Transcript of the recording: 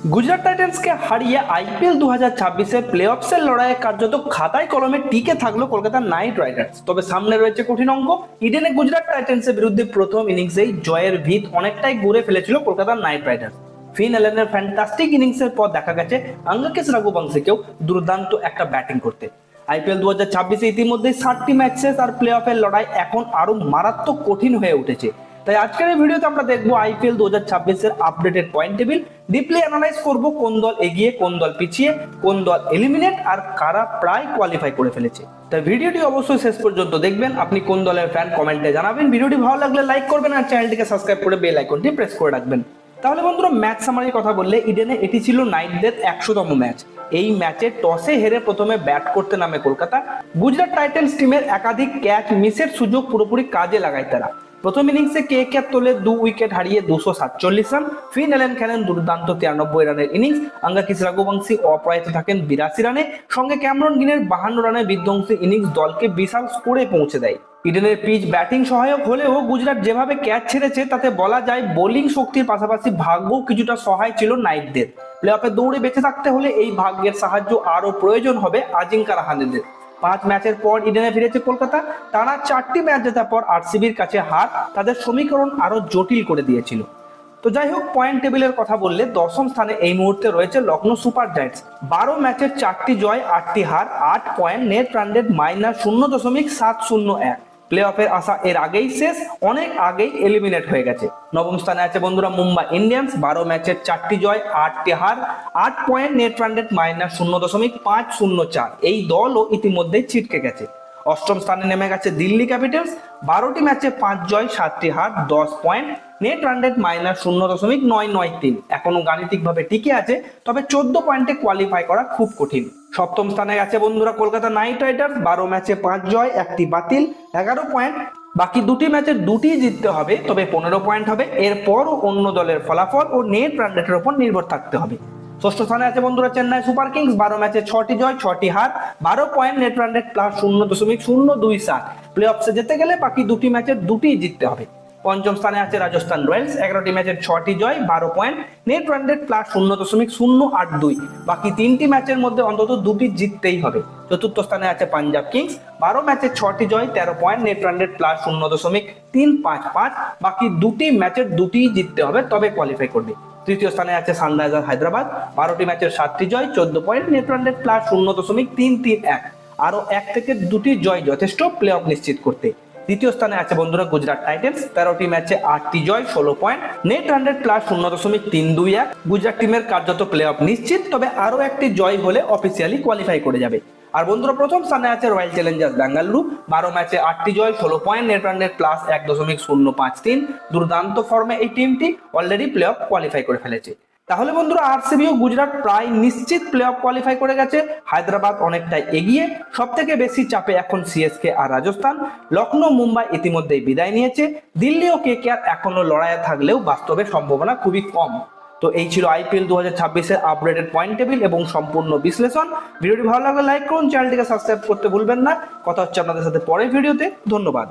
গুজরাট টাইটান্সকে হারিয়ে IPL 2026-এর play অফসের লড়াইয়ে কার্যত খাতায় কলমে টিকে থাকলো কলকাতা নাইট রাইডার্স। তবে সামনে রয়েছে কঠিন অঙ্ক। ইডেনে গুজরাট টাইটান্সের বিরুদ্ধে প্রথম ইনিংসেই জয়ের ভিত অনেকটাই গড়ে ফেলেছিল কলকাতা নাইট রাইডার্স। ফিন এলেনের ফ্যান্টাস্টিক ইনিংসের পর দেখা গেছে আঙ্গাকেশ রাঘুবংশীকেও দুর্দান্ত একটা ব্যাটিং করতে। আইপিএল 2026-এ ইতিমধ্যেই 60টি ম্যাচ শেষ আর প্লে অফের লড়াই এখন আরো মারাত্মক কঠিন হয়ে উঠেছে। তাই আজকের এই ভিডিওতে আমরা দেখবো আইপিএল 2026-এর updated point table, deeply analyse করব কোন দল এগিয়ে, কোন দল পিছিয়ে, কোন দল এলিমিনেট আর কারা প্রায় কোয়ালিফাই করে ফেলেছে। তাই ভিডিওটি অবশ্যই শেষ পর্যন্ত দেখবেন। আপনি কোন দলের ফ্যান কমেন্টে জানাবেন। ভিডিওটি ভালো লাগলে লাইক করবেন আর চ্যানেলটিকে সাবস্ক্রাইব করে বেল আইকনটি প্রেস করে রাখবেন। তাহলে বন্ধুরা, ম্যাচ সামারির কথা বললে ইডেনে এটি ছিল নাইটদের 100তম ম্যাচ। এই ম্যাচে টসে হেরে প্রথমে ব্যাট করতে নামে কলকাতা। গুজরাট টাইটান্স টিমের একাধিক ক্যাচ মিসের সুযোগ পুরোপুরি কাজে লাগায় তারা। প্রথম ইনিংসে কেকেআর তোলে 2 উইকেট হারিয়ে 247 রান। ফিন এলেন খেলেন দুর্দান্ত 93 রানের ইনিংস। আঙ্গাকেশ রাঘুবংশী অপরাজিত থাকেন 82 রানে। সঙ্গে ক্যামেরন গ্রিনের 52 রানের বিধ্বংসী ইনিংস দলকে বিশাল স্কোরে পৌঁছে দেয়। ইডেনের পিচ ব্যাটিং সহায়ক হলেও গুজরাট যেভাবে ক্যাচ ছেড়েছে তাতে বলা যায় বোলিং শক্তির পাশাপাশি ভাগ্যও কিছুটা সহায় ছিল নাইটদের। প্লে অফে দৌড়ে বেঁচে থাকতে হলে এই ভাগ্যের সাহায্য আরও প্রয়োজন হবে আজিঙ্কা রাহানেদের। 5 ম্যাচের পর ইডেনে ফিরেছে কলকাতা। টানা 4টি ম্যাচ জেতার পর আরসিবির কাছে হার তাদের সমীকরণ আরো জটিল করে দিয়েছিল। তো যাই হোক, পয়েন্ট টেবিলের কথা বললে 10ম স্থানে এই মুহূর্তে রয়েছে লখনৌ সুপার জায়ান্টস। 12 ম্যাচের 4টি জয়, 8টি হার, 8 point, net run rate -0.701। Play অফের আশা এর আগেই শেষ, অনেক আগেই এলিমিনেট হয়ে গেছে। 9ম স্থানে আছে বন্ধুরা মুম্বাই ইন্ডিয়ান্স। 12 ম্যাচের 4টি জয়, 8টি হার, 8 পয়েন্ট, নেট রান রেট -0.504। এই দলও ইতিমধ্যেই ছিটকে গেছে। 8ম স্থানে নেমে গেছে দিল্লি ক্যাপিটালস। 12টি ম্যাচে 5 জয়, 7টি হার, 10 পয়েন্ট, নেট রান রেট -0.993। এখনো গাণিতিকভাবে টিকে আছে, তবে 14 পয়েন্টে কোয়ালিফাই করা খুব কঠিন। 7ম স্থানে গেছে বন্ধুরা কলকাতা নাইট রাইডার্স। 12 ম্যাচে 5 জয়, 1টি বাতিল, 11 পয়েন্ট। বাকি 2টি ম্যাচের 2টিই জিততে হবে, তবে 15 পয়েন্ট হবে। এরপরও অন্য দলের ফলাফল ও নেট রান রেটের উপর নির্ভর থাকতে হবে। 6ষ্ঠ স্থানে আছে বন্ধুরা চেন্নাই সুপার কিংস। 12 ম্যাচে 6টি জয়, 6টি হার, 12 point, net run rate +0.027। Play অফসে যেতে গেলে বাকি 2টি ম্যাচের 2টিই জিততে হবে। 5ম স্থানে আছে রাজস্থান রয়্যালস। 11টি ম্যাচের 6টি জয়, 12 পয়েন্ট, নেট রান রেট +0.082। বাকি 3টি ম্যাচের মধ্যে অন্তত 2টি জিততেই হবে। 4র্থ স্থানে আছে পাঞ্জাব কিংস। 12 ম্যাচে 6টি জয়, 13 পয়েন্ট, নেট রান রেট +0.355। বাকি 2টি ম্যাচের 2টিই জিততে হবে, তবে কোয়ালিফাই করবে। 3য় স্থানে আছে সানরাইজার্স হায়দ্রাবাদ। 12টি ম্যাচের 7টি জয়, 14 পয়েন্ট, নেট রান রেট +0.331। আরো 1 থেকে 2টি জয় যথেষ্ট প্লে অফ নিশ্চিত করতে। 2য় স্থানে আছে বন্ধুরা গুজরাট টাইটান্স। 13টি ম্যাচে 8টি জয়, 16 point, net run rate +0.321। Gujarat টিমের কার্যত প্লে অফ নিশ্চিত, তবে আরো একটি জয় হলে অফিসিয়ালি কোয়ালিফাই করে যাবে। আর বন্ধুরা, প্রথম স্থানে আছে রয়্যাল চ্যালেঞ্জার্স বেঙ্গালুরু। 12 ম্যাচে 8টি জয়, 16 পয়েন্ট, নেট রান রেট +1.053। দুর্দান্ত ফর্মে এই টিমটি অলরেডি প্লে অফ কোয়ালিফাই করে ফেলেছে। তাহলে বন্ধুরা, আরসিবি ও গুজরাট প্রায় নিশ্চিত প্লে অফ কোয়ালিফাই করে গেছে। হায়দ্রাবাদ অনেকটাই এগিয়ে। সব থেকে বেশি চাপে এখন সিএসকে আর রাজস্থান। লখনৌ মুম্বাই ইতিমধ্যেই বিদায় নিয়েছে। দিল্লি ও কেকেআর এখনো লড়াইয়ে থাকলেও বাস্তবে সম্ভাবনা খুবই কম। তো এই ছিল আইপিএল 2026-এর আপডেটেড পয়েন্ট টেবিল এবং সম্পূর্ণ বিশ্লেষণ। ভিডিওটি ভালো লাগলে লাইক করুন, চ্যানেলটিকে সাবস্ক্রাইব করতে ভুলবেন না। কথা হচ্ছে আপনাদের সাথে পরের ভিডিওতে। ধন্যবাদ।